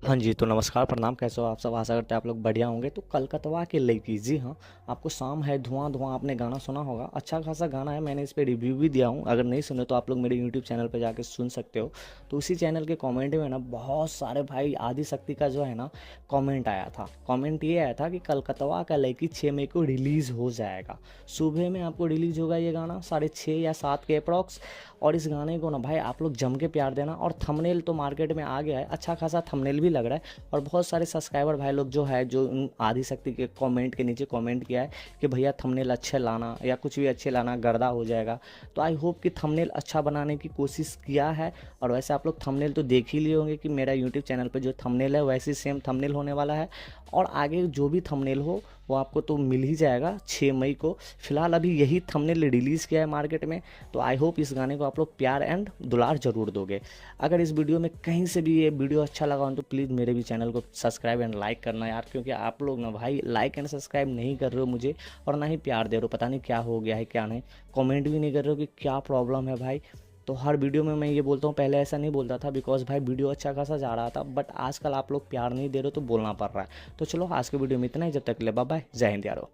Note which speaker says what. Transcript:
Speaker 1: हाँ जी, तो नमस्कार, प्रणाम, कैसे हो आप सब? आशा करते हैं आप लोग बढ़िया होंगे। तो कलकतवा के लड़की, जी हाँ, आपको शाम है धुआं धुआं आपने गाना सुना होगा। अच्छा खासा गाना है, मैंने इस पे रिव्यू भी दिया हूँ। अगर नहीं सुने तो आप लोग मेरे यूट्यूब चैनल पे जाके सुन सकते हो। तो उसी चैनल के कमेंट में ना बहुत सारे भाई आदि शक्ति का जो है ना कमेंट आया था। कमेंट ये आया था कि कलकतवा का लड़की 6 मई को रिलीज़ हो जाएगा। सुबह में आपको रिलीज़ होगा ये गाना 6:30 या 7 के अप्रॉक्स। और इस गाने को ना भाई आप लोग जम के प्यार देना। और थंबनेल तो मार्केट में आ गया है, अच्छा खासा थंबनेल भी लग रहा है। और बहुत सारे सब्सक्राइबर भाई लोग जो है जो आदि शक्ति के कमेंट के नीचे कमेंट किया है कि भैया थंबनेल अच्छे लाना या कुछ भी अच्छे लाना, गर्दा हो जाएगा। तो आई होप कि थंबनेल अच्छा बनाने की कोशिश किया है। और वैसे आप लोग थंबनेल तो देख ही लिए होंगे कि मेरा यूट्यूब चैनल पर जो थंबनेल है वैसे सेम थंबनेल होने वाला है। और आगे जो भी थंबनेल हो वो आपको तो मिल ही जाएगा 6 मई को। फिलहाल अभी यही थंबनेल रिलीज़ किया है मार्केट में। तो आई होप इस गाने को आप लोग प्यार एंड दुलार जरूर दोगे। अगर इस वीडियो में कहीं से भी ये वीडियो अच्छा लगा हो तो प्लीज़ मेरे भी चैनल को सब्सक्राइब एंड लाइक करना यार, क्योंकि आप लोग ना भाई लाइक एंड सब्सक्राइब नहीं कर रहे हो मुझे, और ना ही प्यार दे रहे हो। पता नहीं क्या हो गया है क्या नहीं, कमेंट भी नहीं कर रहे हो कि क्या प्रॉब्लम है भाई। तो हर वीडियो में मैं ये बोलता हूँ, पहले ऐसा नहीं बोलता था बिकॉज भाई वीडियो अच्छा खासा जा रहा था, बट आजकल आप लोग प्यार नहीं दे रहे हो तो बोलना पड़ रहा है। तो चलो आज के वीडियो में इतना ही, जब तक के लिए बाय बाय, जय हिंद यारो।